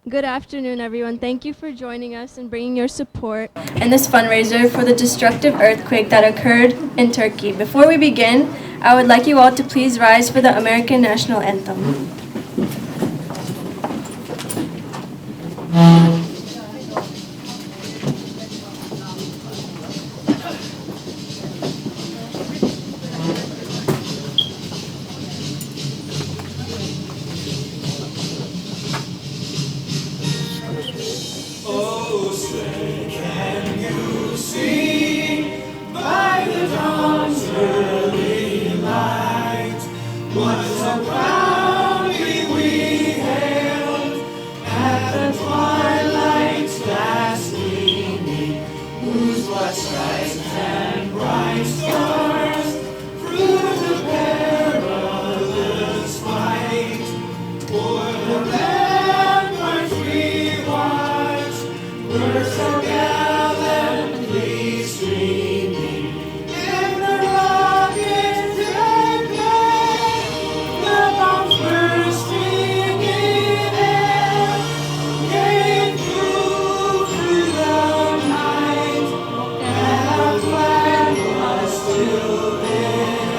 Good afternoon, everyone. Thank you for joining us and bringing your support in this fundraiser for the destructive earthquake that occurred in Turkey. Before we begin, I would like you all to please rise for the American National Anthem. Oh, say, can you see by the dawn's early light what so proudly we hailed at the twilight's last gleaming, whose blood stripes and bright stars through the perilous fight o'er the ramparts we watched were so gallantly streaming, and the rockets that play, the bombs bursting in air, came through the night, and our flag was still there.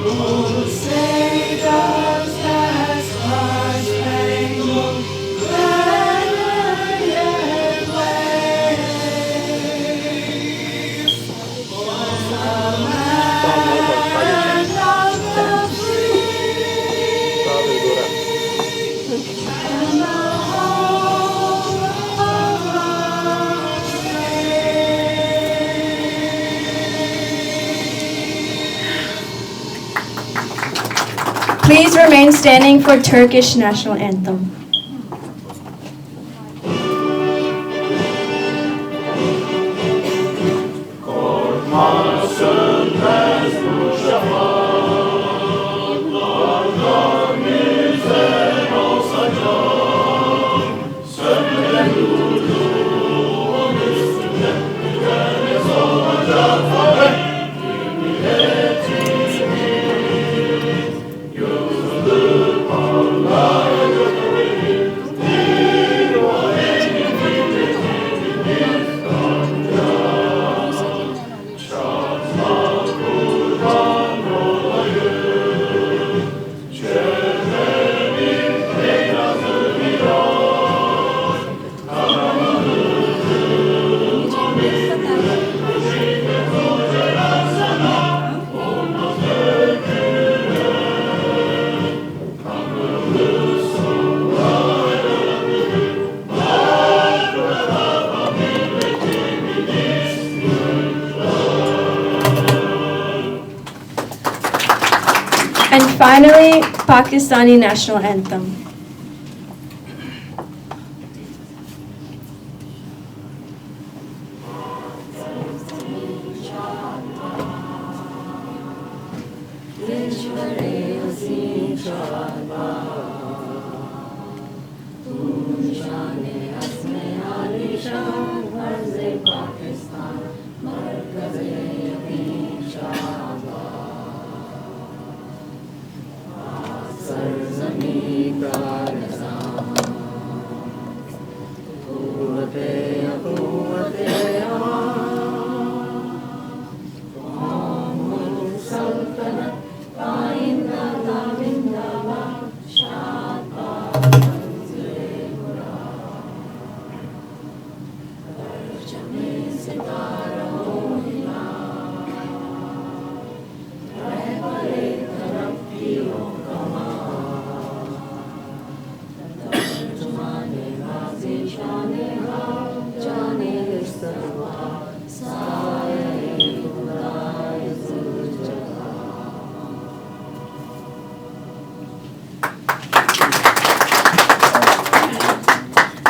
Oh, say does that star-spangled banner yet wave o'er the land of the free and the home of the Please remain standing for Turkish national anthem. And finally, Pakistani national anthem.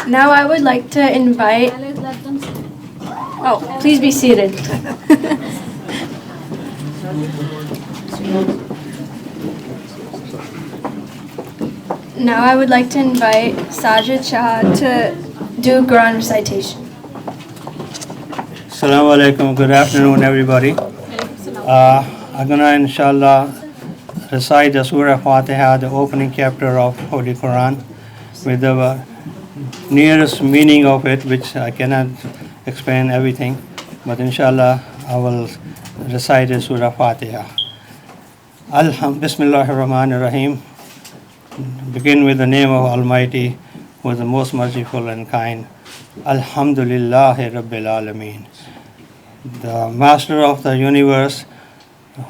Now I would like to invite. Oh, please be seated. Now I would like to invite Sajid Shah to do Quran recitation. Assalamu alaikum. Good afternoon, everybody. I'm going to, inshallah, recite the Surah Fatiha, the opening chapter of Holy Quran, with the nearest meaning of it, which I cannot explain everything, but inshallah I will recite the Surah Fatiha. Bismillahir Rahmanir Rahim. Begin with the name of Almighty, who is the most merciful and kind. Alhamdulillahi Rabbil Alameen. The Master of the universe,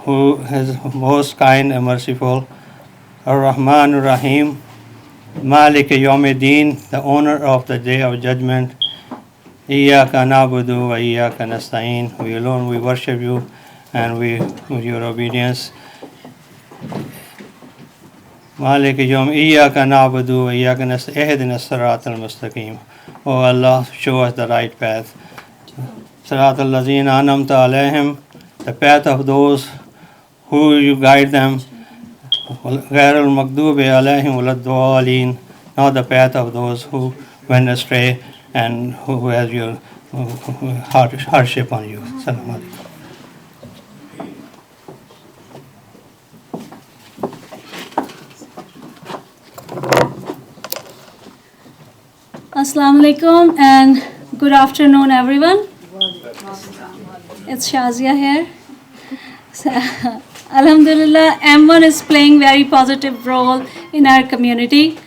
who is most kind and merciful. Ar-Rahman Ar-Rahim. Malik Yawmiddin, the owner of the day of judgment. Iyyaka na'budu wa iyyaka nasta'in. We alone, we worship you, and we, with your obedience. Malik Yawm, Iyyaka na'budu wa iyyaka nasta'in. Ihdina as-sirata al-mustaqim. Oh Allah, show us the right path. Sirat al-lazina anamta alayhim, the path of those who you guide them. غير المغضوب عليهم ولا الضالين, not the path of those who went astray and who has your hardship on you. Assalamu alaikum. Assalamu alaikum and good afternoon, everyone. It's Shazia here. So, Alhamdulillah, EMWON is playing very positive role in our community,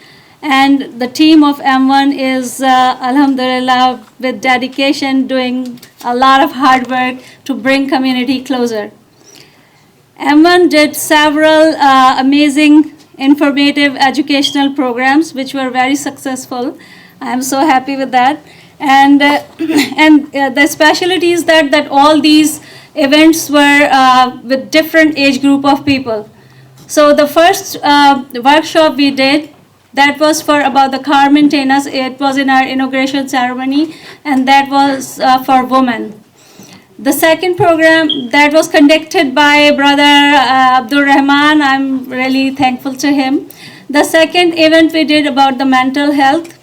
and the team of EMWON is Alhamdulillah with dedication doing a lot of hard work to bring community closer. EMWON did several amazing, informative educational programs which were very successful. I am so happy with that, and the specialty is that all these events were with different age group of people. So the first workshop we did, that was for about the car maintenance. It was in our inauguration ceremony, and that was for women. The second program that was conducted by Brother Abdul Rahman, I'm really thankful to him. The second event we did about the mental health,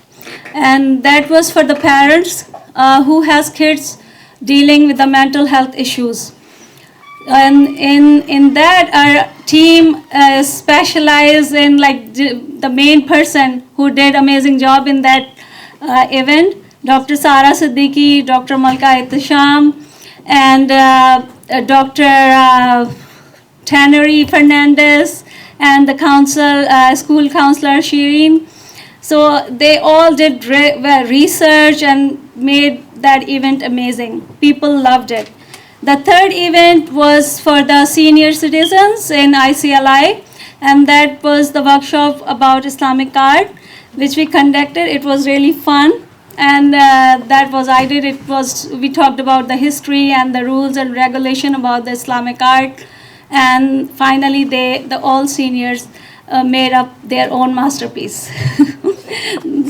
and that was for the parents who has kids dealing with the mental health issues. And in that, our team specialized in like the main person who did amazing job in that event, Dr. Sara Siddiqui, Dr. Malka Ittisham, and Dr. Tannery Fernandez, and the school counselor Shireen. So they all did research and made that event amazing. People loved it. The third event was for the senior citizens in ICLI, and that was the workshop about Islamic art, which we conducted. It was really fun, and we talked about the history and the rules and regulation about the Islamic art, and finally all seniors made up their own masterpiece.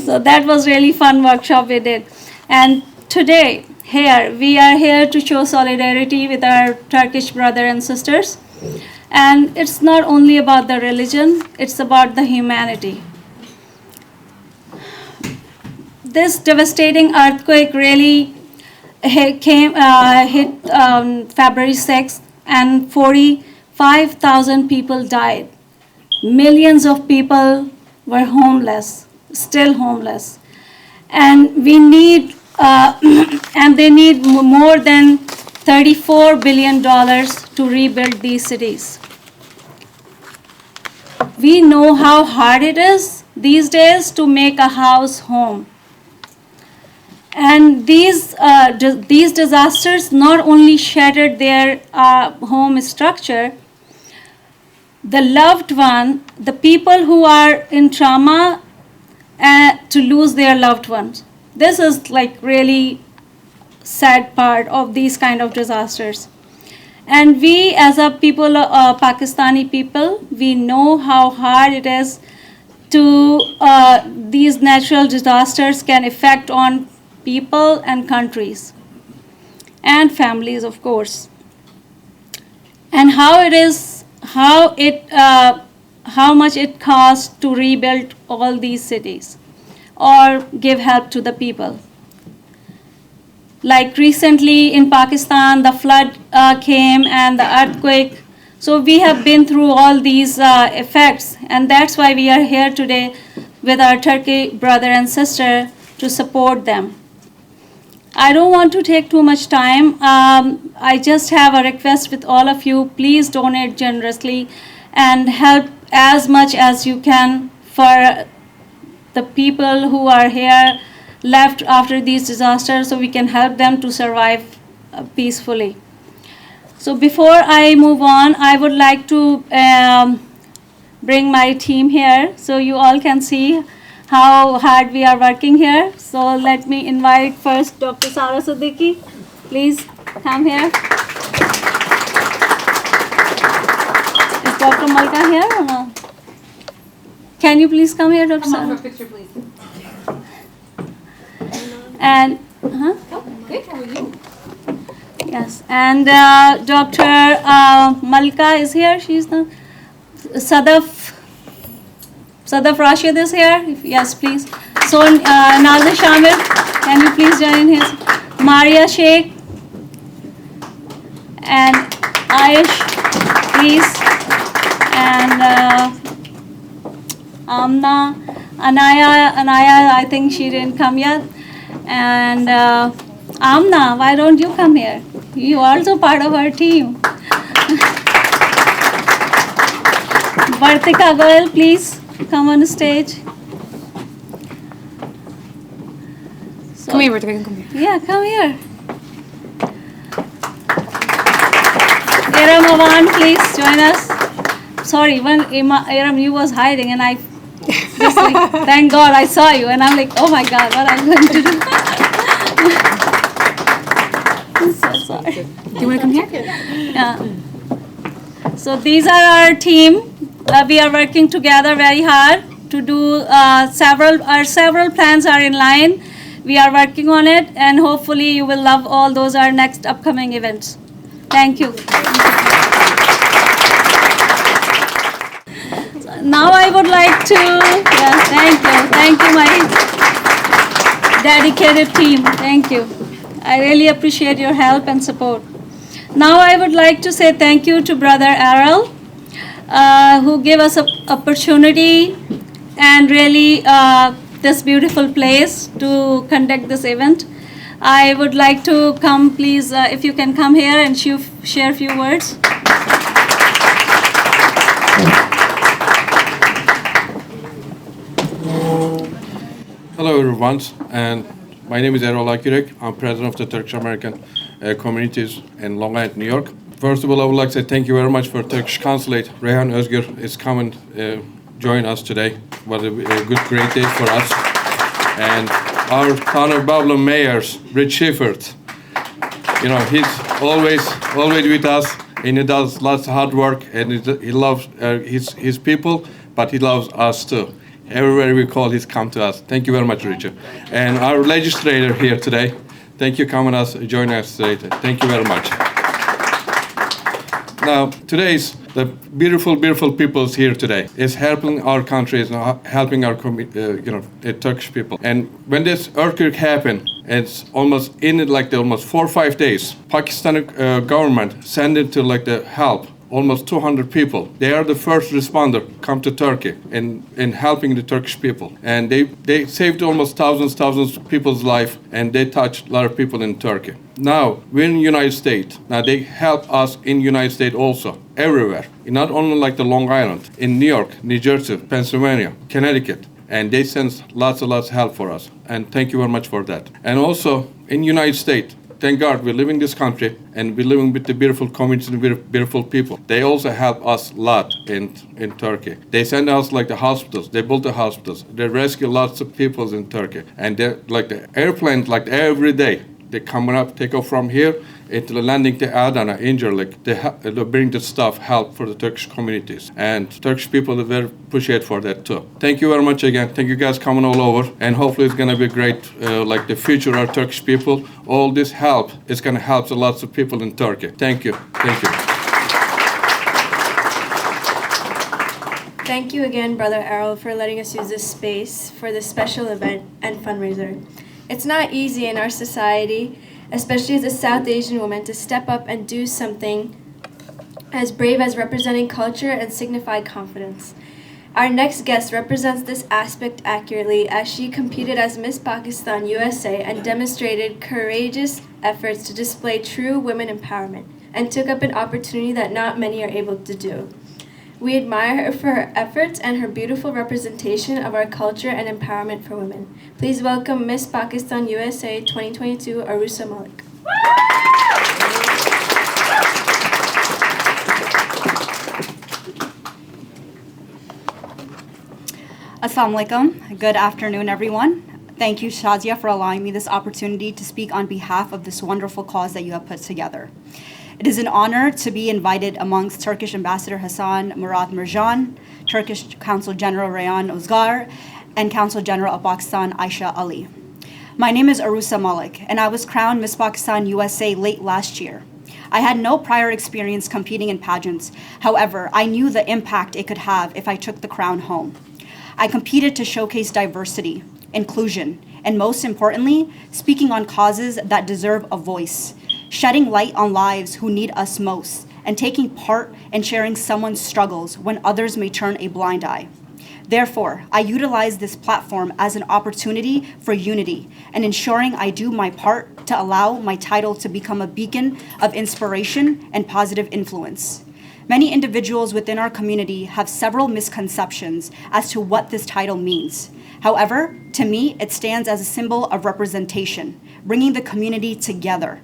So that was really fun workshop we did. And today, we are here to show solidarity with our Turkish brothers and sisters. And it's not only about the religion, it's about the humanity. This devastating earthquake really hit February 6th, and 45,000 people died. Millions of people were homeless, still homeless. And we need and they need more than $34 billion to rebuild these cities. We know how hard it is these days to make a house home. And these disasters not only shattered their home structure, the loved one, the people who are in trauma to lose their loved ones. This is like really sad part of these kind of disasters. And we as a people, Pakistani people, we know how hard it is to, these natural disasters can affect on people and countries and families, of course. And how much it costs to rebuild all these cities or give help to the people. Like recently in Pakistan, the flood came and the earthquake. So we have been through all these effects, and that's why we are here today with our Turkey brother and sister to support them. I don't want to take too much time. I just have a request with all of you. Please donate generously and help as much as you can for the people who are here left after these disasters, so we can help them to survive peacefully. So before I move on, I would like to bring my team here so you all can see how hard we are working here. So let me invite first Dr. Sara Siddiqui. Please come here. Is Dr. Malka here or no? Can you please come here, Dr. Sara? Come on for a picture, please. And, Good, how are you? yes, and Dr. Malka is here. She's the Sadaf Rashid is here. Yes, please. So Nazir Shamil, can you please join his? Maria Sheikh and Aish, please. And Amna, Anaya, I think she didn't come yet. And Amna, why don't you come here? You are also part of our team. Vartika Goyal, please come on stage. So, Come here, Ritika, come here. yeah, come here. Iram Awan, please join us. Sorry, when Iram, you was hiding and I just like, thank God I saw you and I'm like, oh my God, what I'm going to do. I'm so sorry. Do you want to come here? Yeah. So these are our team. We are working together very hard to do several plans are in line. We are working on it and hopefully you will love all those our next upcoming events. Thank you. Now I would like to, thank you my dedicated team, thank you. I really appreciate your help and support. Now I would like to say thank you to Brother Errol, who gave us an opportunity and really this beautiful place to conduct this event. I would like to come, please, if you can come here and share a few words. Hello everyone, and my name is Erol Akürek. I'm president of the Turkish American communities in Long Island, New York. First of all, I would like to say thank you very much for Turkish Consulate. Reyhan Özgür is coming join us today. What a great day for us. And our Honorable Mayor, Rich Sheffert, you know, he's always with us, and he does lots of hard work, and he loves his people, but he loves us too. Everywhere we call, he's come to us. Thank you very much, Richard. And our legislator here today, thank you coming us, joining us today. Thank you very much. Now, today's the beautiful people here today is helping our countries, helping our the Turkish people. And when this earthquake happened, it's almost almost 4 or 5 days. Pakistani government sent it to the help. Almost 200 people. They are the first responder come to Turkey in helping the Turkish people. And they saved almost thousands of people's life, and they touched a lot of people in Turkey. Now, we're in the United States. Now, they help us in the United States also, everywhere. Not only the Long Island, in New York, New Jersey, Pennsylvania, Connecticut. And they send lots of help for us. And thank you very much for that. And also, in the United States, thank God we live in this country and we're living with the beautiful communities and beautiful people. They also help us a lot in Turkey. They send us the hospitals. They build the hospitals. They rescue lots of people in Turkey. And they're the airplanes every day. They come up, take off from here into the landing to Adana, Incirlik. They bring the stuff, help for the Turkish communities. And Turkish people are very appreciated for that too. Thank you very much again. Thank you guys coming all over. And hopefully it's going to be great, the future of our Turkish people. All this help is going to help lots of people in Turkey. Thank you. Thank you. Thank you again, Brother Errol, for letting us use this space for this special event and fundraiser. It's not easy in our society, especially as a South Asian woman, to step up and do something as brave as representing culture and signify confidence. Our next guest represents this aspect accurately as she competed as Miss Pakistan USA and demonstrated courageous efforts to display true women empowerment and took up an opportunity that not many are able to do. We admire her for her efforts and her beautiful representation of our culture and empowerment for women. Please welcome Miss Pakistan USA 2022, Arusa Malik. Assalamu alaikum. Good afternoon, everyone. Thank you, Shazia, for allowing me this opportunity to speak on behalf of this wonderful cause that you have put together. It is an honor to be invited amongst Turkish Ambassador Hassan Murat Mirjan, Turkish Consul General Rayhan Ozgar, and Consul General of Pakistan Aisha Ali. My name is Arusa Malik, and I was crowned Miss Pakistan USA late last year. I had no prior experience competing in pageants. However, I knew the impact it could have if I took the crown home. I competed to showcase diversity, inclusion, and most importantly, speaking on causes that deserve a voice, shedding light on lives who need us most, and taking part in sharing someone's struggles when others may turn a blind eye. Therefore, I utilize this platform as an opportunity for unity and ensuring I do my part to allow my title to become a beacon of inspiration and positive influence. Many individuals within our community have several misconceptions as to what this title means. However, to me, it stands as a symbol of representation, bringing the community together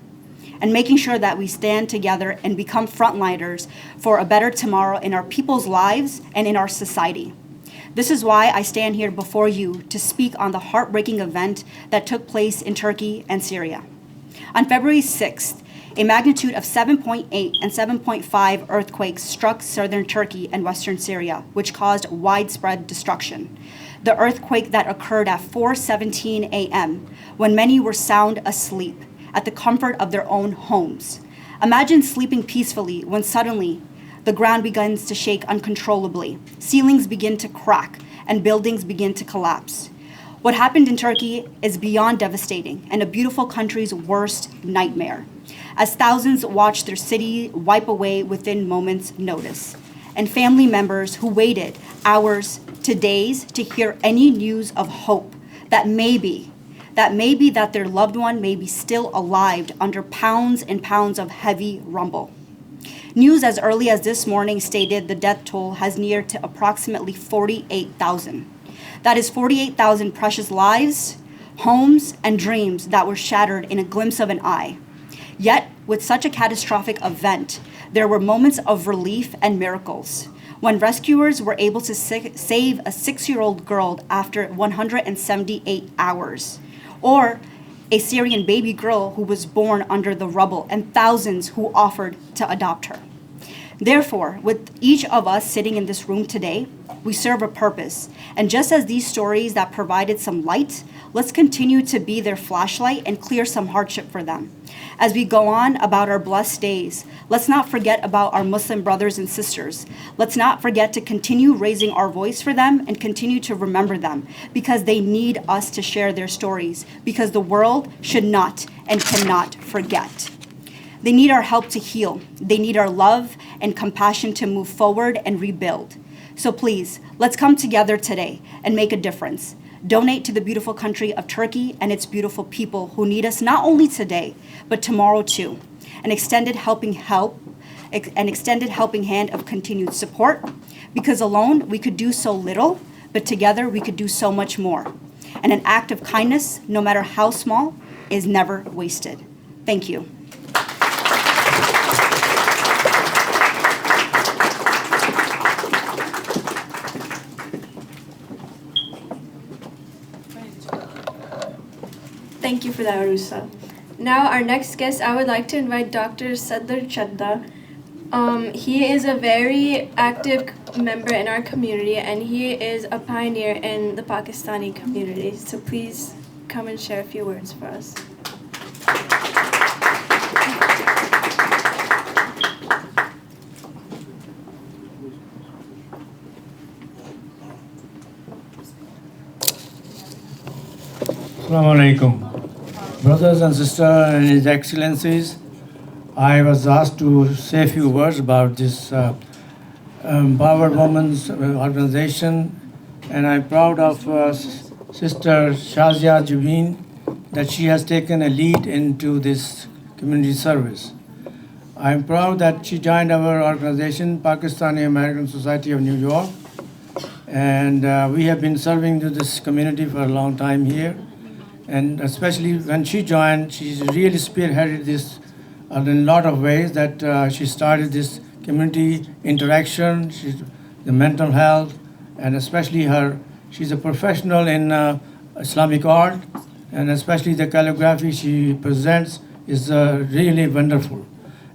and making sure that we stand together and become frontliners for a better tomorrow in our people's lives and in our society. This is why I stand here before you to speak on the heartbreaking event that took place in Turkey and Syria. On February 6th, a magnitude of 7.8 and 7.5 earthquakes struck southern Turkey and western Syria, which caused widespread destruction. The earthquake that occurred at 4:17 a.m., when many were sound asleep at the comfort of their own homes. Imagine sleeping peacefully when suddenly the ground begins to shake uncontrollably, ceilings begin to crack, and buildings begin to collapse. What happened in Turkey is beyond devastating and a beautiful country's worst nightmare, as thousands watched their city wipe away within moments' notice, and family members who waited hours to days to hear any news of hope that maybe that their loved one may be still alive under pounds and pounds of heavy rumble. News as early as this morning stated the death toll has neared to approximately 48,000. That is 48,000 precious lives, homes, and dreams that were shattered in a glimpse of an eye. Yet, with such a catastrophic event, there were moments of relief and miracles when rescuers were able to save a 6-year-old girl after 178 hours, or a Syrian baby girl who was born under the rubble, and thousands who offered to adopt her. Therefore, with each of us sitting in this room today, we serve a purpose. And just as these stories that provided some light, let's continue to be their flashlight and clear some hardship for them. As we go on about our blessed days, let's not forget about our Muslim brothers and sisters. Let's not forget to continue raising our voice for them and continue to remember them, because they need us to share their stories, because the world should not and cannot forget. They need our help to heal. They need our love and compassion to move forward and rebuild. So please, let's come together today and make a difference. Donate to the beautiful country of Turkey and its beautiful people who need us not only today, but tomorrow too. An extended helping hand of continued support, because alone we could do so little, but together we could do so much more. And an act of kindness, no matter how small, is never wasted. Thank you. Thank you for that, Arusa. Now, our next guest, I would like to invite Dr. Sadr Chadda. He is a very active member in our community, and he is a pioneer in the Pakistani community. So please come and share a few words for us. Assalamu alaikum. Brothers and sisters and His Excellencies, I was asked to say a few words about this Empowered Women's Organization, and I'm proud of Sister Shazia Jubin that she has taken a lead into this community service. I'm proud that she joined our organization, Pakistani American Society of New York, and we have been serving to this community for a long time here. And especially when she joined, she's really spearheaded this in a lot of ways that she started this community interaction, the mental health, and especially she's a professional in Islamic art, and especially the calligraphy she presents is really wonderful.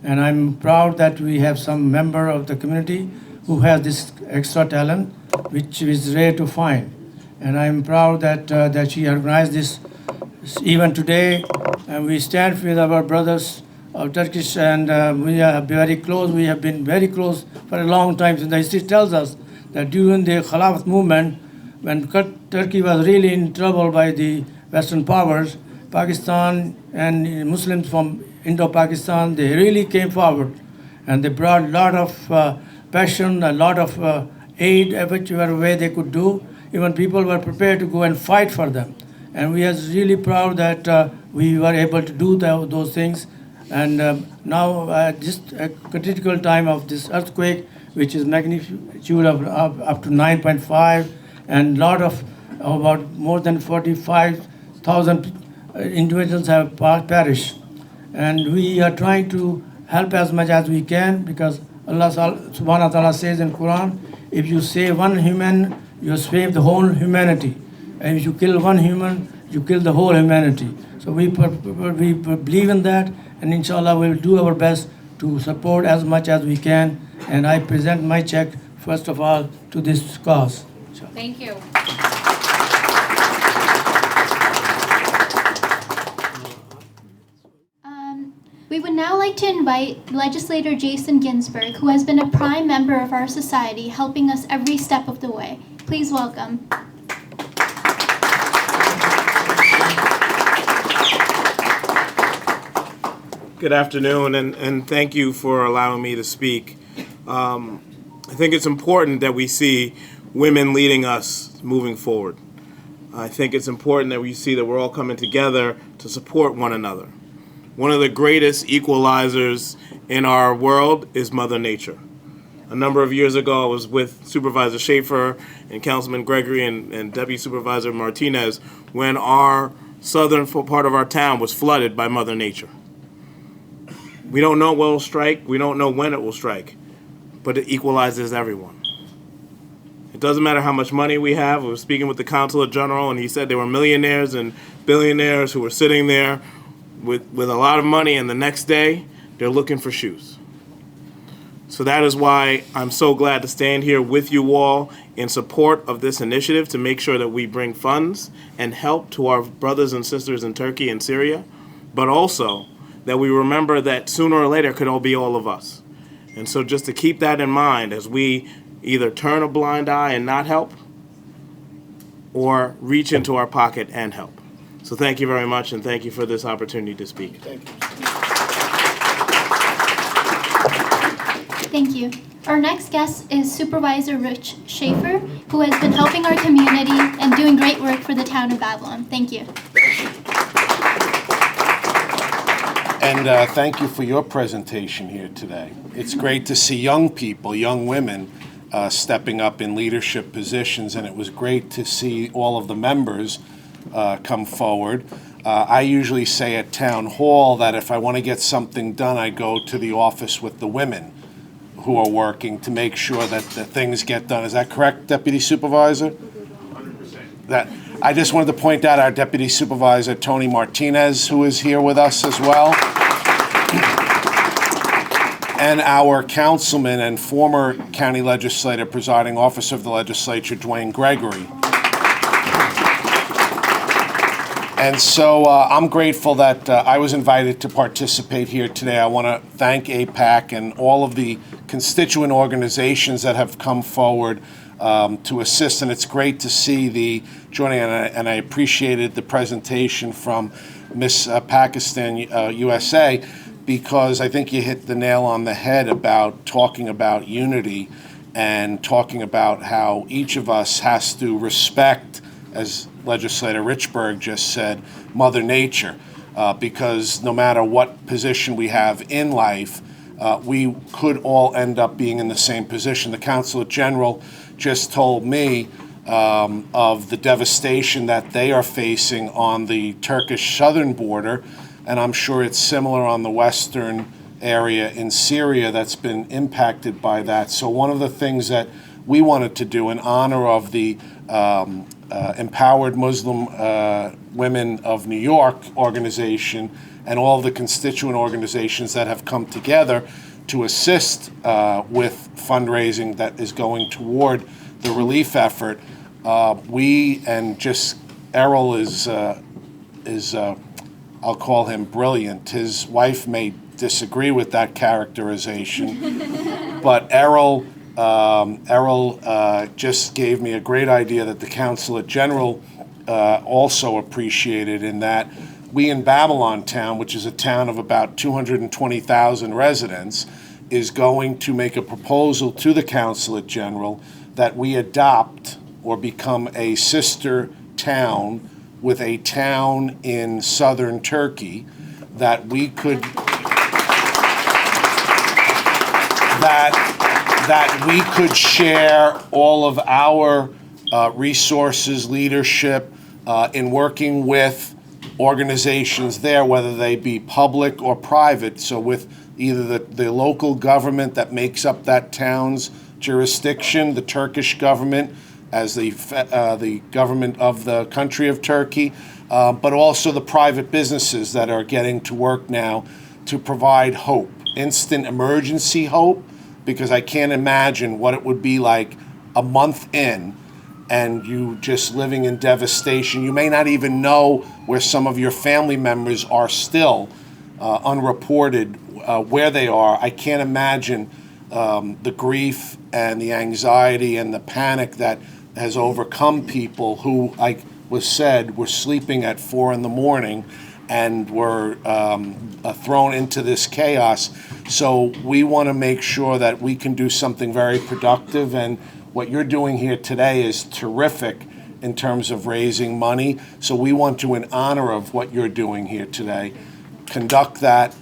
And I'm proud that we have some member of the community who has this extra talent, which is rare to find. And I'm proud that she organized this event today, and we stand with our brothers of Turkish, and we are very close. We have been very close for a long time. And the history tells us that during the Khilafat movement, when Turkey was really in trouble by the Western powers, Pakistan and Muslims from Indo-Pakistan, they really came forward, and they brought a lot of passion, a lot of aid, whichever way they could do. Even people were prepared to go and fight for them. And we are really proud that we were able to do those things. And now, just a critical time of this earthquake, which is magnitude of up to 9.5, and lot of about more than 45,000 individuals have perished. And we are trying to help as much as we can, because Allah subhanahu wa ta'ala says in Quran, if you save one human, you save the whole humanity. And if you kill one human, you kill the whole humanity. So we believe in that, and inshallah we'll do our best to support as much as we can. And I present my check, first of all, to this cause. Thank you. We would now like to invite Legislator Jason Ginsburg, who has been a prime member of our society, helping us every step of the way. Please welcome. Good afternoon, and thank you for allowing me to speak. I think it's important that we see women leading us moving forward. I think it's important that we see that we're all coming together to support one another. One of the greatest equalizers in our world is Mother Nature. A number of years ago, I was with Supervisor Schaefer and Councilman Gregory and Deputy Supervisor Martinez when our southern part of our town was flooded by Mother Nature. We don't know what will strike, we don't know when it will strike, but it equalizes everyone. It doesn't matter how much money we have. We were speaking with the Consulate General, and he said there were millionaires and billionaires who were sitting there with a lot of money, and the next day, they're looking for shoes. So that is why I'm so glad to stand here with you all in support of this initiative to make sure that we bring funds and help to our brothers and sisters in Turkey and Syria, but also that we remember that sooner or later it could all be all of us. And so just to keep that in mind as we either turn a blind eye and not help, or reach into our pocket and help. So thank you very much, and thank you for this opportunity to speak. Thank you. Thank you. Our next guest is Supervisor Rich Schaefer, who has been helping our community and doing great work for the town of Babylon. Thank you. And thank you for your presentation here today. It's great to see young people, young women, stepping up in leadership positions, and it was great to see all of the members come forward. I usually say at town hall that if I want to get something done, I go to the office with the women who are working to make sure that the things get done. Is that correct, Deputy Supervisor? 100%. I just wanted to point out our Deputy Supervisor, Tony Martinez, who is here with us as well, and our councilman and former county legislator, presiding officer of the legislature, Dwayne Gregory. And so I'm grateful that I was invited to participate here today. I want to thank AIPAC and all of the constituent organizations that have come forward to assist, and it's great to see the joining, and I appreciated the presentation from Miss Pakistan USA, because I think you hit the nail on the head about talking about unity and talking about how each of us has to respect, as Legislator Richburg just said, Mother Nature, because no matter what position we have in life, we could all end up being in the same position. The Consulate General just told me of the devastation that they are facing on the Turkish southern border, and I'm sure it's similar on the western area in Syria that's been impacted by that. So one of the things that we wanted to do in honor of the Empowered Muslim Women of New York organization and all the constituent organizations that have come together to assist with fundraising that is going toward the relief effort. We and just Errol is I'll call him brilliant. His wife may disagree with that characterization, but Errol just gave me a great idea that the Consulate General also appreciated, in that we in Babylon Town, which is a town of about 220,000 residents, is going to make a proposal to the Consulate General that we adopt or become a sister town with a town in southern Turkey, that we could that we could share all of our resources, leadership, in working with organizations there, whether they be public or private. So with either the local government that makes up that town's jurisdiction, the Turkish government as the government of the country of Turkey, but also the private businesses that are getting to work now to provide hope, instant emergency hope, because I can't imagine what it would be like a month in and you just living in devastation. You may not even know where some of your family members are still unreported, where they are. I can't imagine the grief and the anxiety and the panic that has overcome people who, like was said, were sleeping at 4 a.m. and were thrown into this chaos. So we want to make sure that we can do something very productive, and what you're doing here today is terrific in terms of raising money. So we want to, in honor of what you're doing here today, conduct that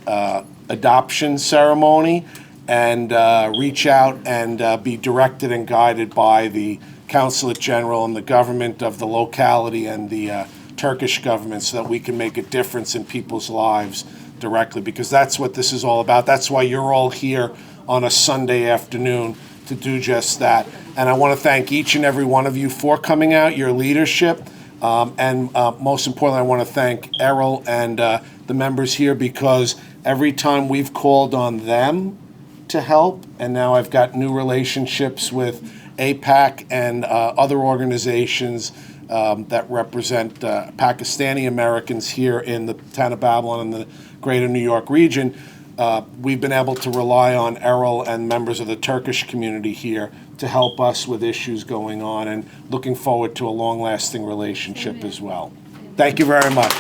adoption ceremony and reach out and be directed and guided by the Consulate General and the government of the locality and the Turkish government, so that we can make a difference in people's lives directly, because that's what this is all about. That's why you're all here on a Sunday afternoon, to do just that. And I want to thank each and every one of you for coming out, your leadership, and most importantly, I want to thank Errol and the members here, because every time we've called on them to help, and now I've got new relationships with APAC and other organizations that represent Pakistani Americans here in the town of Babylon and the greater New York region. We've been able to rely on Errol and members of the Turkish community here to help us with issues going on, and looking forward to a long-lasting relationship as well. Thank you very much.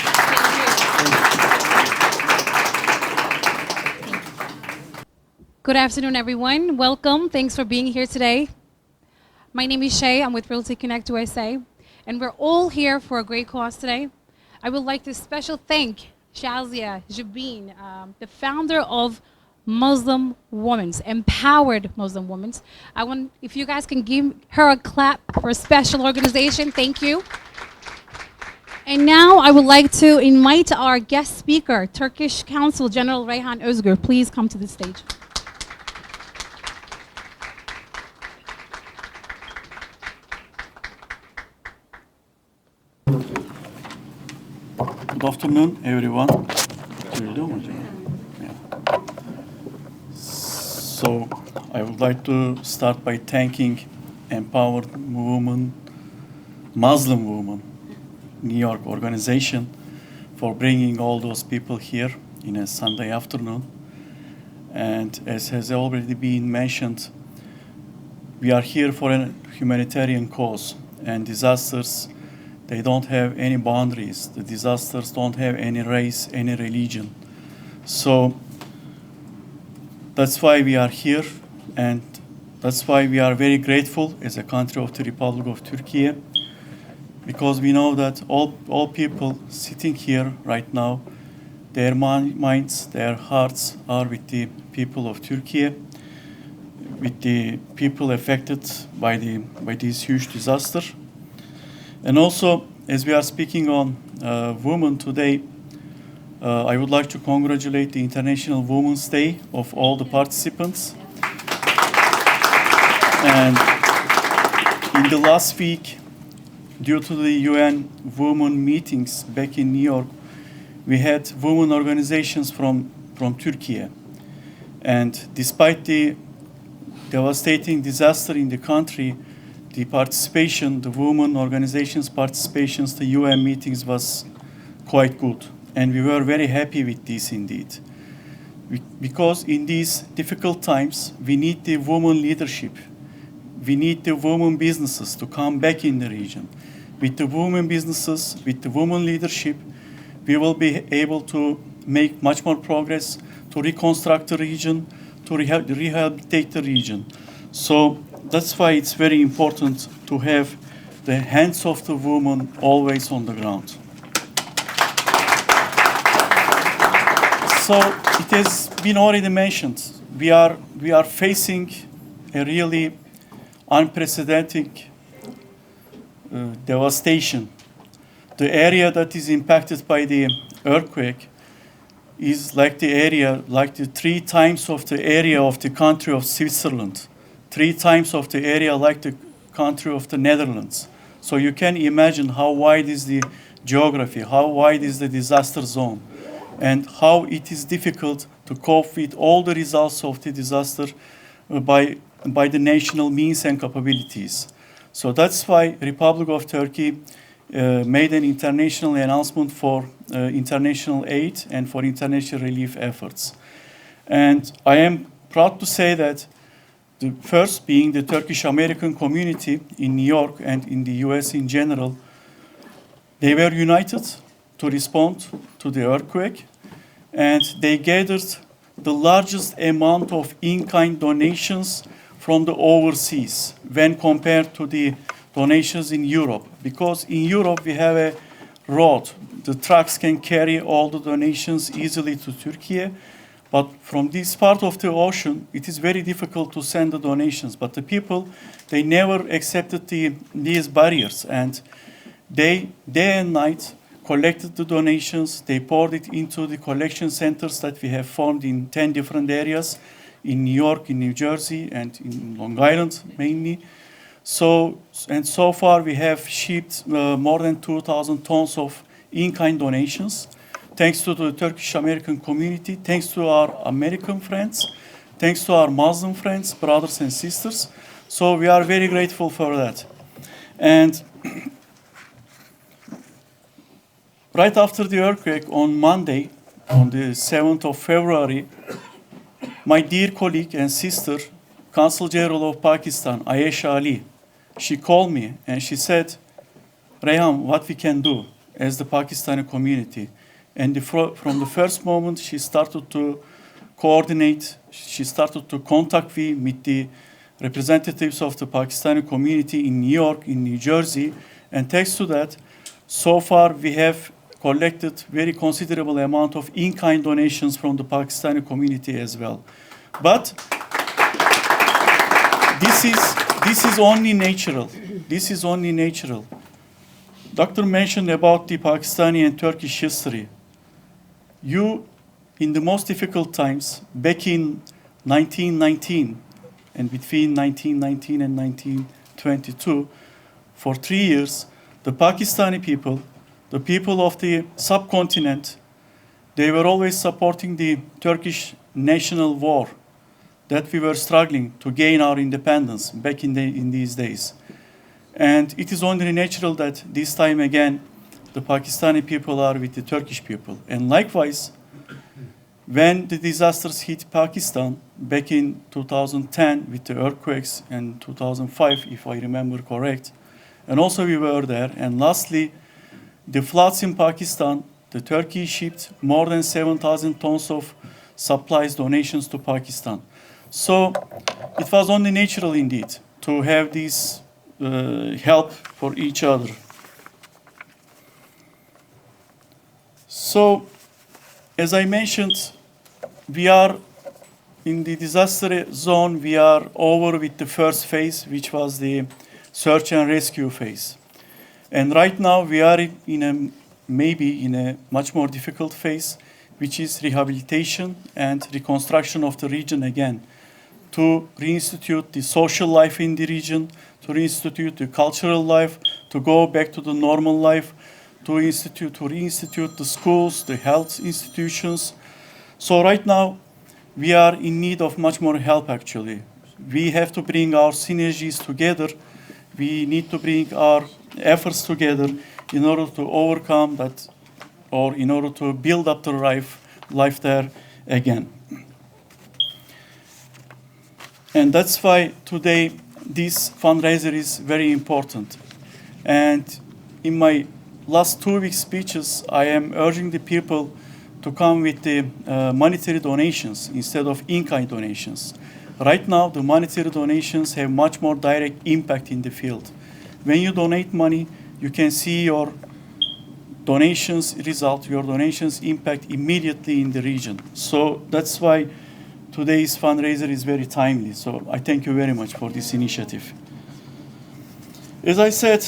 Good afternoon, everyone. Welcome. Thanks for being here today. My name is Shay. I'm with Realty Connect USA, and we're all here for a great cause today. I would like to special thank Shazia Jabin, the founder of Muslim Women's, Empowered Muslim Women's. I want, if you guys can give her a clap for a special organization, thank you. And now I would like to invite our guest speaker, Turkish Consul General Reyhan Özgür. Please come to the stage. Good afternoon, everyone. So I would like to start by thanking Empowered Women, Muslim Women, New York organization for bringing all those people here in a Sunday afternoon. And as has already been mentioned, we are here for a humanitarian cause, and disasters, they don't have any boundaries. The disasters don't have any race, any religion. So that's why we are here, and That's why we are very grateful as a country of the Republic of Turkey, because we know that all people sitting here right now, their minds, their hearts are with the people of Turkey, with the people affected by this huge disaster. And also, as we are speaking on women today, I would like to congratulate the International Women's Day of all the participants. And in the last week, due to the UN women meetings back in New York, we had women organizations from Turkey. And despite the devastating disaster in the country, the women organizations' participations, the UN meetings was quite good. And we were very happy with this indeed. Because in these difficult times, we need the women leadership. We need the women businesses to come back in the region. With the women businesses, with the women leadership, we will be able to make much more progress to reconstruct the region, to rehabilitate the region. So that's why it's very important to have the hands of the woman always on the ground. So it has been already mentioned, we are facing a really unprecedented devastation. The area that is impacted by the earthquake is like the 3 times of the area of the country of Switzerland, 3 times of the area like the country of the Netherlands. So you can imagine how wide is the geography, how wide is the disaster zone, and how it is difficult to cope with all the results of the disaster by the national means and capabilities. So that's why Republic of Turkey made an international announcement for international aid and for international relief efforts. And I am proud to say that the first being the Turkish American community in New York and in the US in general, they were united to respond to the earthquake, and they gathered the largest amount of in-kind donations from the overseas when compared to the donations in Europe. Because in Europe we have a road. The trucks can carry all the donations easily to Turkey. But from this part of the ocean, it is very difficult to send the donations. But the people, they never accepted these barriers. And they, day and night, collected the donations. They poured it into the collection centers that we have formed in 10 different areas, in New York, in New Jersey, and in Long Island mainly. So far we have shipped more than 2,000 tons of in-kind donations, thanks to the Turkish American community, thanks to our American friends, thanks to our Muslim friends, brothers and sisters. So we are very grateful for that. And right after the earthquake on Monday, on the 7th of February, my dear colleague and sister, Consul General of Pakistan, Ayesha Ali, she called me and she said, Reyhan, what we can do as the Pakistani community. And from the first moment, she started to coordinate, she started to contact me with the representatives of the Pakistani community in New York, in New Jersey. And thanks to that, so far we have collected very considerable amount of in-kind donations from the Pakistani community as well. But this is only natural. This is only natural. Doctor mentioned about the Pakistani and Turkish history. You, in the most difficult times, back in 1919, and between 1919 and 1922, for 3 years, the Pakistani people, the people of the subcontinent, they were always supporting the Turkish national war that we were struggling to gain our independence back in these days. And it is only natural that this time again, the Pakistani people are with the Turkish people. And likewise, when the disasters hit Pakistan back in 2010 with the earthquakes and 2005, if I remember correct, and also we were there. And lastly, the floods in Pakistan, the Turkey shipped more than 7,000 tons of supplies, donations to Pakistan. So it was only natural indeed to have this help for each other. So, as I mentioned, we are in the disaster zone. We are over with the first phase, which was the search and rescue phase. And right now we are maybe in a much more difficult phase, which is rehabilitation and reconstruction of the region again, to reinstitute the social life in the region, to reinstitute the cultural life, to go back to the normal life, to reinstitute the schools, the health institutions. So right now, we are in need of much more help actually. We have to bring our synergies together. We need to bring our efforts together in order to overcome that, or in order to build up the life there again. And that's why today this fundraiser is very important. And in my last 2 week speeches, I am urging the people to come with the monetary donations instead of in-kind donations. Right now, the monetary donations have much more direct impact in the field. When you donate money, you can see your donations result, your donations impact immediately in the region. So that's why today's fundraiser is very timely. So I thank you very much for this initiative. As I said,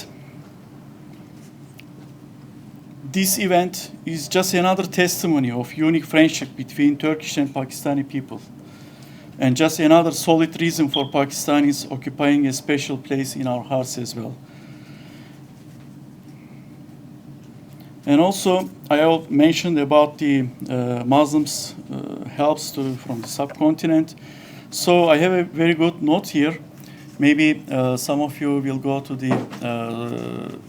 this event is just another testimony of unique friendship between Turkish and Pakistani people, and just another solid reason for Pakistanis occupying a special place in our hearts as well. And also, I mentioned about the Muslims' helps from the subcontinent. So I have a very good note here. Maybe some of you will go to the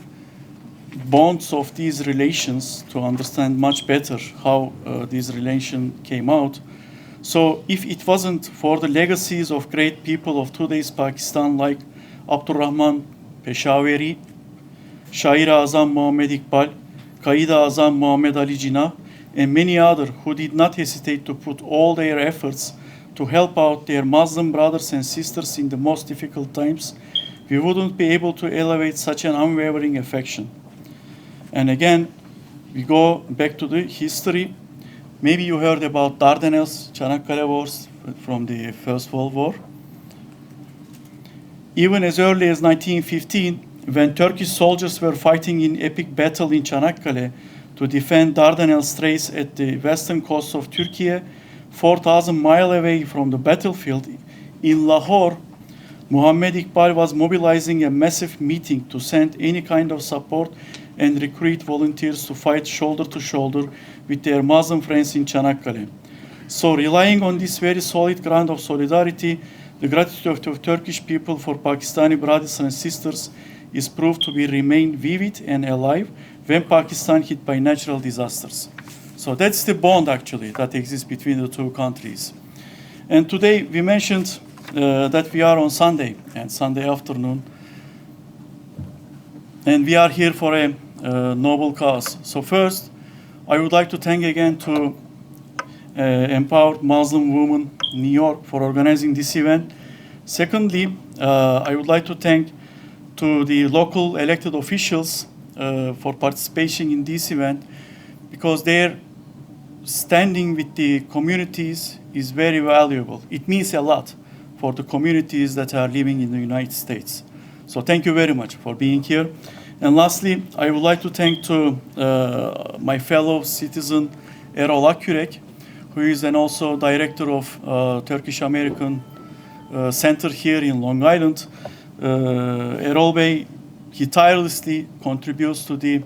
bonds of these relations to understand much better how this relation came out. So if it wasn't for the legacies of great people of today's Pakistan like Abdurrahman Peshawari, Shair-i-Azam Muhammad Iqbal, Qaid-i-Azam Muhammad Ali Jinnah, and many others who did not hesitate to put all their efforts to help out their Muslim brothers and sisters in the most difficult times, we wouldn't be able to elevate such an unwavering affection. And again, we go back to the history. Maybe you heard about Dardanelles, Çanakkale Wars from the First World War. Even as early as 1915, when Turkish soldiers were fighting in epic battle in Çanakkale to defend Dardanelles Straits at the western coast of Turkey, 4,000 miles away from the battlefield, in Lahore, Muhammad Iqbal was mobilizing a massive meeting to send any kind of support and recruit volunteers to fight shoulder to shoulder with their Muslim friends in Çanakkale. So relying on this very solid ground of solidarity, the gratitude of Turkish people for Pakistani brothers and sisters is proved to be remain vivid and alive when Pakistan hit by natural disasters. So that's the bond actually that exists between the two countries. And today we mentioned that we are on Sunday and Sunday afternoon, and we are here for a noble cause. So first, I would like to thank again to Empowered Muslim Women New York for organizing this event. Secondly, I would like to thank to the local elected officials for participation in this event, because their standing with the communities is very valuable. It means a lot for the communities that are living in the United States. So thank you very much for being here. And lastly, I would like to thank to my fellow citizen Erol Akürek, who is and also director of Turkish American Center here in Long Island. Erol Bey, he tirelessly contributes to the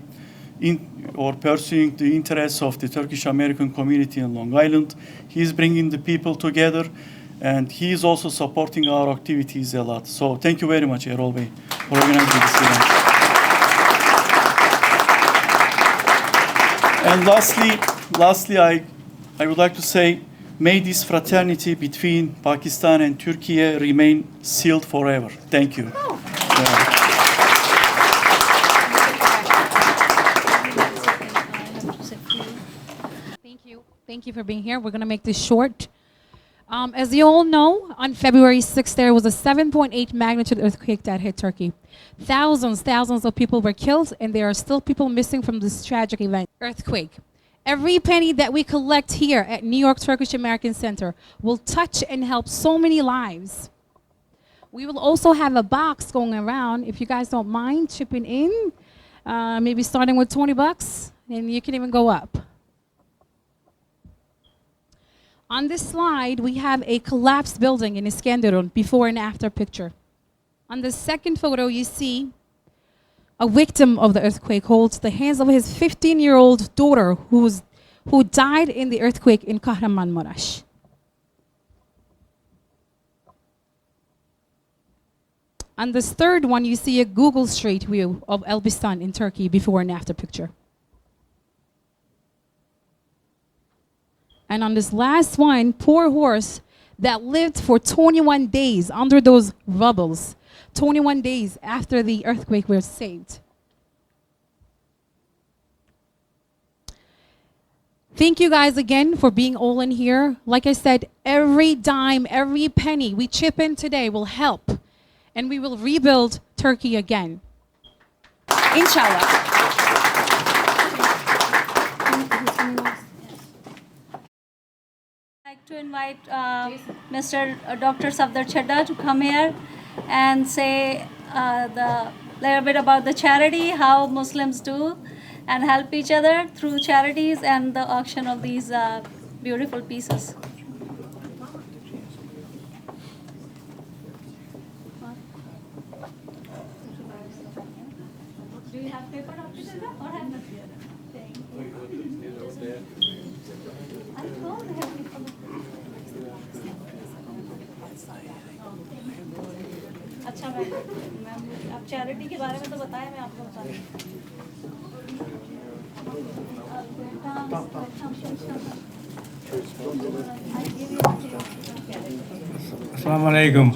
pursuing the interests of the Turkish American community in Long Island. He is bringing the people together, and he is also supporting our activities a lot. So thank you very much, Erol Bey, for organizing this event. And lastly, I would like to say, may this fraternity between Pakistan and Turkey remain sealed forever. Thank you. Thank you for being here. We're going to make this short. As you all know, on February 6th, there was a 7.8 magnitude earthquake that hit Turkey. Thousands of people were killed, and there are still people missing from this tragic event. Earthquake. Every penny that we collect here at New York Turkish American Center will touch and help so many lives. We will also have a box going around. If you guys don't mind chipping in, maybe starting with $20, and you can even go up. On this slide, we have a collapsed building in Iskenderun, before and after picture. On the second photo, you see a victim of the earthquake holds the hands of his 15-year-old daughter who died in the earthquake in Kahramanmaraş. On this third one, you see a Google Street view of Elbistan in Turkey, before and after picture. And on this last one, poor horse that lived for 21 days under those rubbles, 21 days after the earthquake was saved. Thank you guys again for being all in here. Like I said, every dime, every penny we chip in today will help, and we will rebuild Turkey again. Inshallah. I'd like to invite Mr. Dr. Safdar Chadda to come here and say the little bit about the charity, how Muslims do and help each other through charities and the auction of these beautiful pieces. Do you have paper, Dr. Chadda, or have not? Thank you. I told him. अच्छा ma'am आप charity के बारे में तो बताएं, मैं आपको बता दूँ. Assalamu alaikum.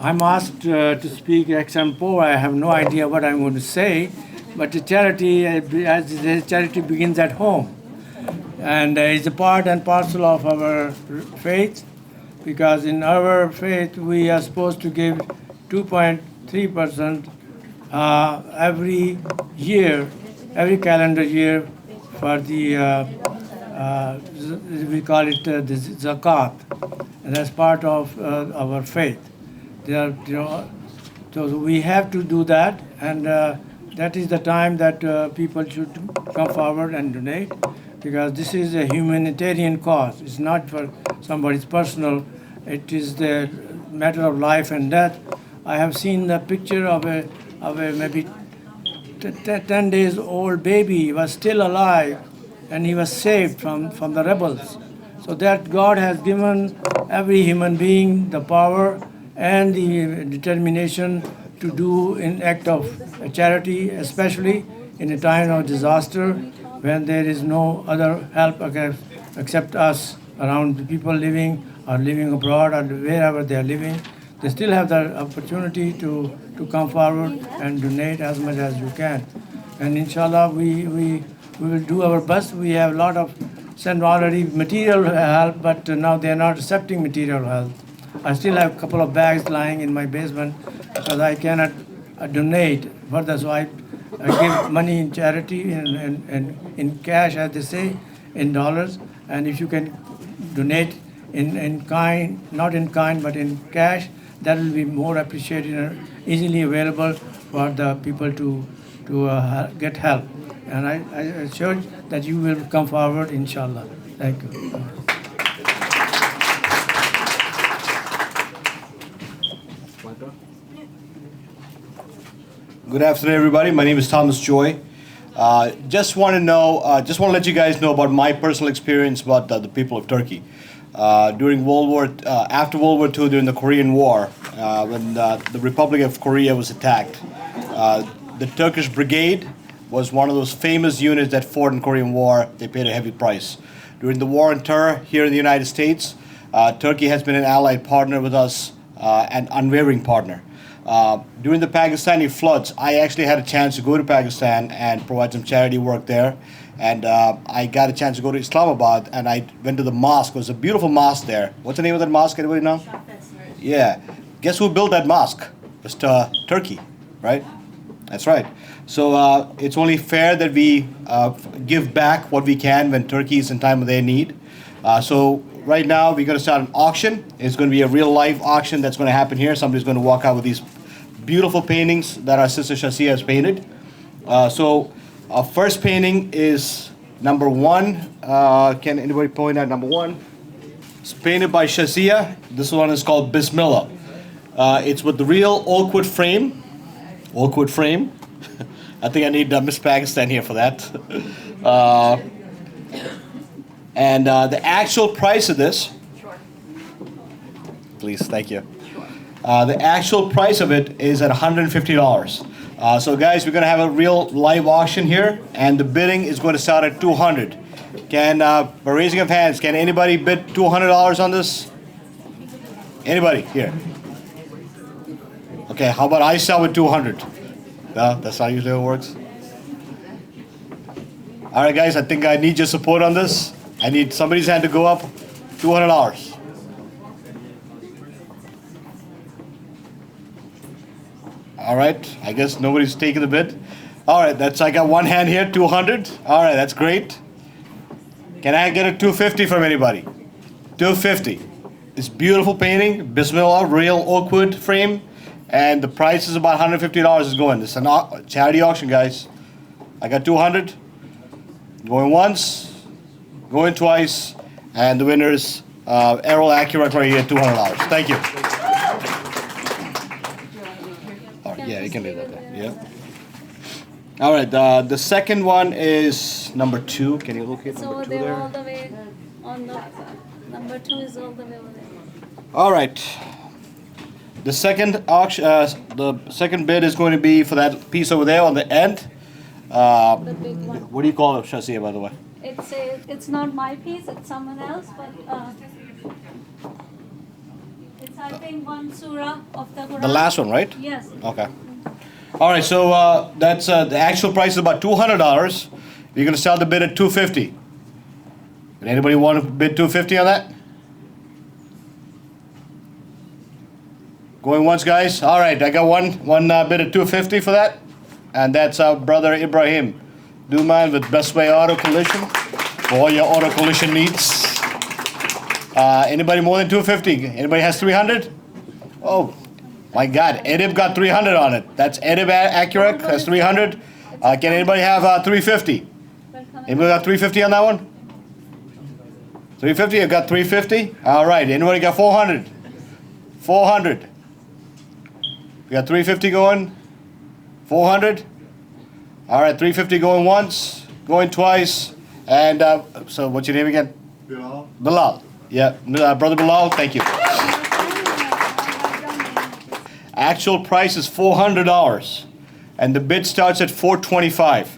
I'm asked to speak example. I have no idea what I'm going to say, but the charity, as the charity begins at home, and is a part and parcel of our faith, because in our faith we are supposed to give 2.3% every year, every calendar year for the we call it the zakat, and that's part of our faith. So we have to do that, and that is the time that people should come forward and donate, because this is a humanitarian cause. It's not for somebody's personal. It is the matter of life and death. I have seen the picture of a maybe 10 days old baby was still alive, and he was saved from the rebels. So that God has given every human being the power and the determination to do an act of charity, especially in a time of disaster when there is no other help except us around the people living or living abroad or wherever they are living. They still have the opportunity to come forward and donate as much as you can. And inshallah, we will do our best. We have a lot of sent already material help, but now they are not accepting material help. I still have a couple of bags lying in my basement because I cannot donate further. So I give money in charity and in cash, as they say, in dollars. And if you can donate in kind, not in kind, but in cash, that will be more appreciated and easily available for the people to get help. And I assure you that you will come forward, inshallah. Thank you. Good afternoon, everybody. My name is Thomas Joy. Just want to let you guys know about my personal experience about the people of Turkey. After World War II, during the Korean War, when the Republic of Korea was attacked, the Turkish Brigade was one of those famous units that fought in the Korean War. They paid a heavy price. During the war on terror here in the United States, Turkey has been an allied partner with us, an unwavering partner. During the Pakistani floods, I actually had a chance to go to Pakistan and provide some charity work there. And I got a chance to go to Islamabad, and I went to the mosque. It was a beautiful mosque there. What's the name of that mosque? Anybody know? Yeah. Guess who built that mosque? It's Turkey, right? That's right. So it's only fair that we give back what we can when Turkey is in time of their need. So right now we're going to start an auction. It's going to be a real live auction that's going to happen here. Somebody's going to walk out with these beautiful paintings that our sister Shazia has painted. So our first painting is number 1. Can anybody point out number 1? It's painted by Shazia. This one is called Bismillah. It's with the real oak wood frame. Oak wood frame. I think I need Miss Pakistan here for that. And the actual price of this, please, thank you. The actual price of it is at $150. So guys, we're going to have a real live auction here, and the bidding is going to start at $200. Can, by raising of hands, can anybody bid $200 on this? Anybody here? Okay, how about I start with 200? No, that's not usually how it works. All right, guys, I think I need your support on this. I need somebody's hand to go up. $200. All right, I guess nobody's taking the bid. All right, I got one hand here, 200. All right, that's great. Can I get a 250 from anybody? 250. This beautiful painting, Bismillah, real oak wood frame, and the price is about $150 is going. This is a charity auction, guys. I got 200. Going once, going twice, and the winner is Errol Accurate right here, $200. Thank you. Oh, yeah, you can leave that there. Yeah. All right, the second one is number 2. Can you locate number 2 there? All the way on the number 2 is all the way over there. All right. The second auction, the second bid is going to be for that piece over there on the end. The big one. What do you call it, Shazia, by the way? It's not my piece, it's someone else, but it's I think one surah of the Quran. The last one, right? Yes. Okay. All right, so that's the actual price is about $200. You're going to start the bid at $250. Would anybody want to bid $250 on that? Going once, guys. All right, I got one bid at $250 for that, and that's our brother Ibrahim Duman with Best Way Auto Collision for all your auto collision needs. Anybody more than $250? Anybody has $300? Oh, my God, Edib got $300 on it. That's Edib Accurate. That's $300. Can anybody have $350? Anybody got $350 on that one? $350. I've got $350. All right. Anybody got $400? $400. We got $350 going. $400. All right. $350 going once, going twice, and so what's your name again? Bilal. Bilal. Yeah, brother Bilal. Thank you. Actual price is $400, and the bid starts at $425.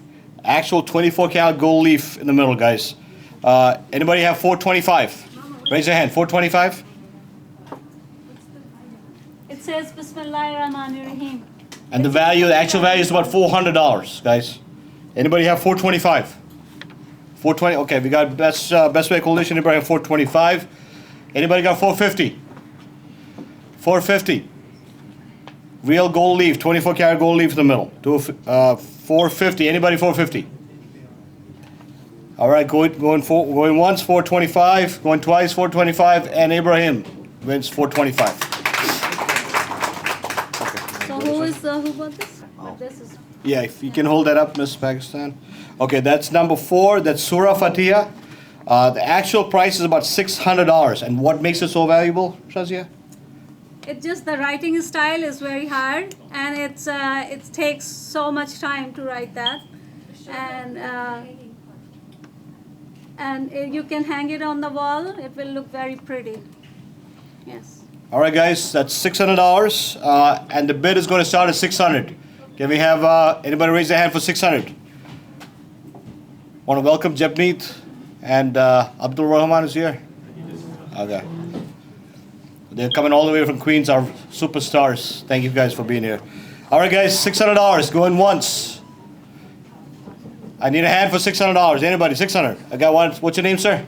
Actual 24 karat gold leaf in the middle, guys. Anybody have $425? Raise your hand. $425. It says Bismillahirrahmanirrahim. And the value, the actual value is about $400, guys. Anybody have $425? $420. Okay, we got Best Way Coalition. Anybody have $425? Anybody got $450? $450. Real gold leaf, 24 karat gold leaf in the middle. $450. Anybody $450? All right, going once, $425. Going twice, $425. And Ibrahim wins $425. So who bought this? This is. Yeah, if you can hold that up, Miss Pakistan. Okay, that's number 4. That's Surah Fatiha. The actual price is about $600. And what makes it so valuable, Shazia? It's just the writing style is very hard, and it takes so much time to write that, and you can hang it on the wall. It will look very pretty. Yes. All right, guys, that's $600, and the bid is going to start at $600. Can we have anybody raise their hand for $600? Want to welcome Jabneet and Abdul Rahman is here. Okay. They're coming all the way from Queens, our superstars. Thank you guys for being here. All right, guys, $600 going once. I need a hand for $600. Anybody? 600. I got one. What's your name, sir?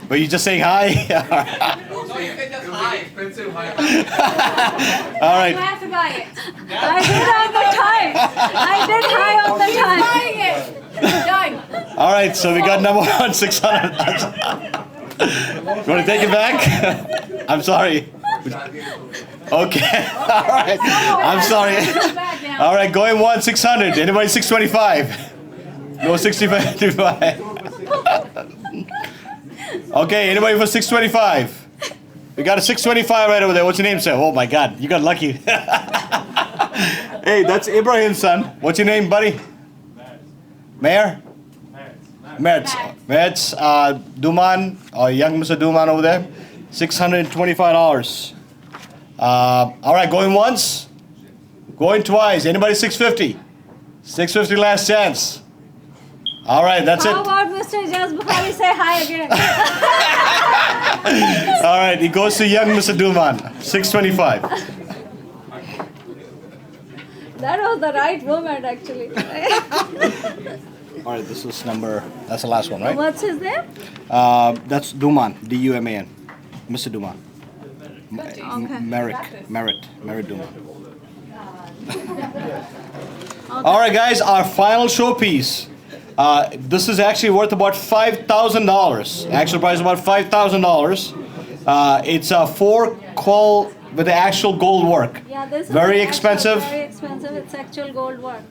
But you just saying hi? All right. You have to buy it. I did all the time. I did high all the time. Buying it. Done. All right, so we got number one, 600. You want to take it back? I'm sorry. Okay. All right. I'm sorry. All right, going one, 600. Anybody 625? No 65. Okay, anybody for 625? We got a 625 right over there. What's your name, sir? Oh my God, you got lucky. Hey, that's Ibrahim's son. What's your name, buddy? Mayor? Mertz. Duman, or young Mr. Duman over there. $625. All right, going once. Going twice. Anybody 650? 650 last chance. All right, that's How it. about Mr. Ijaz Bukhari say hi again? All right, it goes to young Mr. Duman. 625. That was the right moment, actually. All right, this is number, that's the last one, right? What's his name? That's Duman, D-U-M-A-N. Mr. Duman. Okay. Merritt Duman. All right, guys, our final showpiece. This is actually worth about $5,000. Actual price is about $5,000. It's a 4-coil with the actual gold work. Yeah, this is Very actual- expensive. Very expensive. It's actual gold work.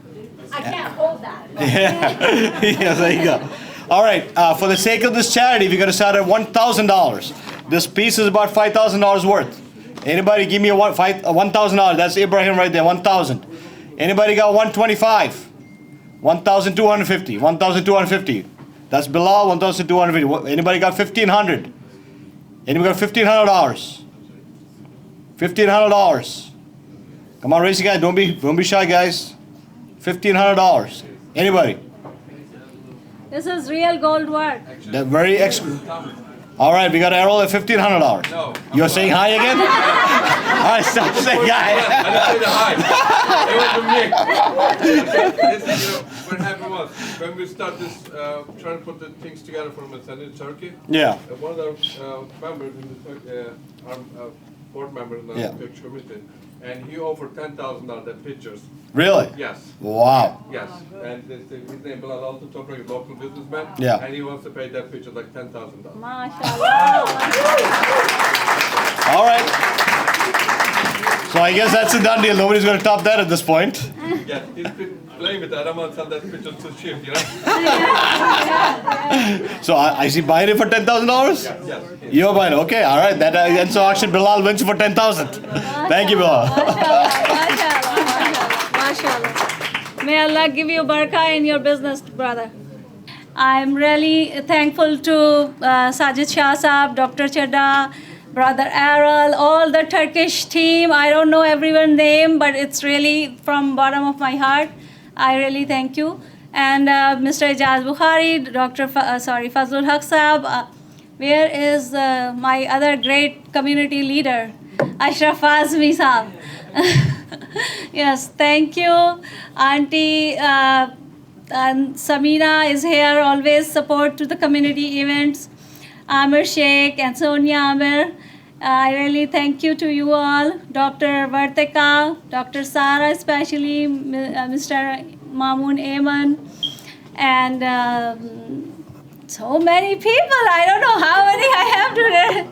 I can't hold that. Yeah, yeah, there you go. All right, for the sake of this charity, we're gonna start at $1,000. This piece is about $5,000 worth. Anybody give me a $1,000? That's Ibrahim right there, 1,000. Anybody got 125? 1,250. 1,250. That's Bilal, 1,250. Anybody got 1,500? Anybody got $1,500? $1,500. Come on, raise your guys. Don't be shy, guys. $1,500. Anybody? This is real gold work. That very All right, we got Errol at $1,500. No. You're saying hi again? All right, stop saying hi. I didn't say the hi. It was from me. Listen, what happened was, when we started this, trying to put the things together for my son in Turkey, Yeah. one of the members in the board member in the picture committee, and he offered $10,000 at pictures. Really? Yes. Wow. Yes, and his name Bilal also talked like a local businessman. Yeah. And he wants to pay that picture like $10,000. MashaAllah. All right. So I guess that's a done deal. Nobody's going to top that at this point. Yeah, he's been playing with that. I don't want to sell that picture to shift, you know? So I see buying it for $10,000? Yes. You're buying it. Okay, all right. That and so auction Bilal wins for $10,000. Thank you, Bilal. MashaAllah. May Allah give you barakah in your business, brother. I'm really thankful to Sajid Shah Saab, Dr. Chadda, Brother Errol, all the Turkish team. I don't know everyone's name, but it's really from bottom of my heart. I really thank you. And Mr. Ijaz Bukhari, Fazlul Haq Saab. Where is my other great community leader, Ashraf Azmi Saab? Yes, thank you. Auntie and Samina is here, always support to the community events. Amir Sheikh and Sonia Amir. I really thank you to you all. Dr. Vartika, Dr. Sara especially, Mr. Mamoon Ayman, and so many people. I don't know how many I have today.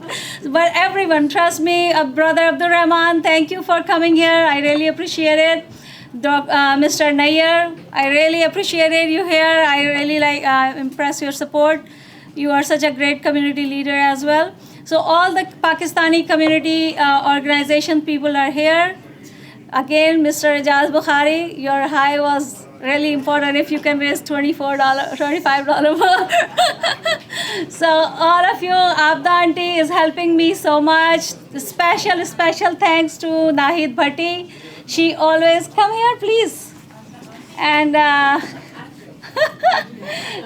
But everyone, trust me, Brother Abdul Rahman, thank you for coming here. I really appreciate it. Mr. Nair, I really appreciated you here. I really impress your support. You are such a great community leader as well. So all the Pakistani community organization people are here. Again, Mr. Ijaz Bukhari, your high was really important. If you can raise $25 more. So all of you, Abda Auntie is helping me so much. Special thanks to Nahid Bhatti. She always, come here please. And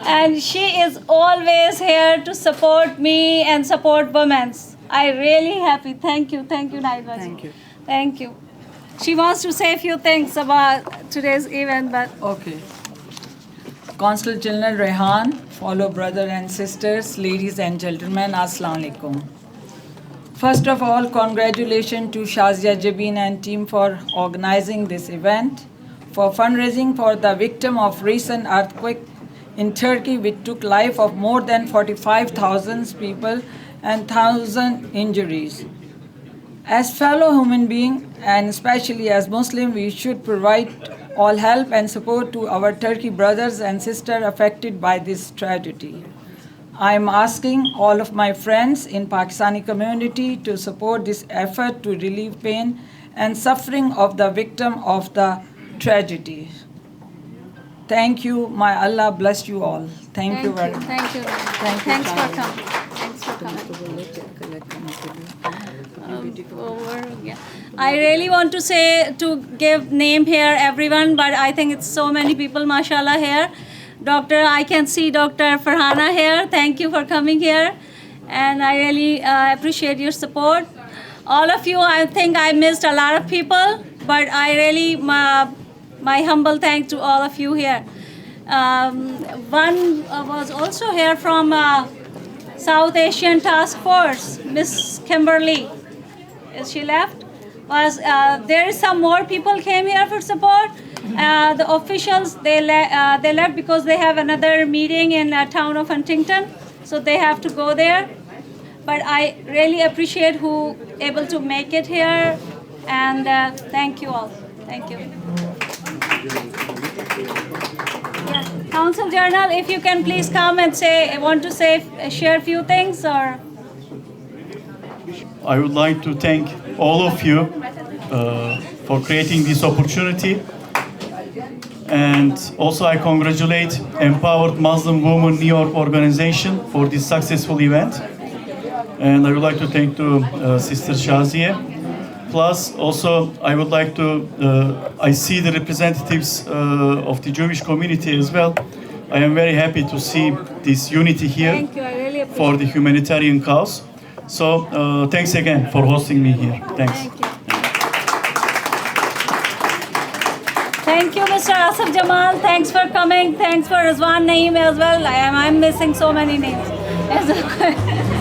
and she is always here to support me and support women. I really happy. Thank you, Nahid Bhatti. Thank you. She wants to say a few things about today's event, but Okay. Consul General Rehan, fellow brothers and sisters, ladies and gentlemen, Assalamu alaikum. First of all, congratulations to Shazia Jabin and team for organizing this event, for fundraising for the victim of recent earthquake in Turkey, which took life of more than 45,000 people and 1,000 injuries. As fellow human beings, and especially as Muslim, we should provide all help and support to our Turkey brothers and sisters affected by this tragedy. I am asking all of my friends in Pakistani community to support this effort to relieve pain and suffering of the victim of the tragedy. Thank you. May Allah bless you all. Thank you very much. Thank you. Thanks for coming. Thanks for coming. I really want to give name here, everyone, but I think it's so many people, mashallah, here. I can see Dr. Farhana here. Thank you for coming here. And I really appreciate your support. All of you, I think I missed a lot of people, but I really, my humble thanks to all of you here. One was also here from South Asian Task Force, Miss Kimberly. Is she left? There is some more people came here for support. The officials, they left because they have another meeting in the town of Huntington, so they have to go there. But I really appreciate who able to make it here, and thank you all. Thank you. Yeah. Council Journal, if you can please come and share a few things, or. I would like to thank all of you for creating this opportunity. And also I congratulate Empowered Muslim Women New York organization for this successful event. And I would like to thank Sister Shazia. Plus, also, I would like to, I see the representatives of the Jewish community as well. I am very happy to see this unity here Thank you. I really appreciate for the humanitarian cause. So, thanks again for hosting me here. Thanks. Thank you. Thank you, Mr. Asif Jamal. Thanks for coming. Thanks for Rizwan Naeem as well. I'm missing so many names.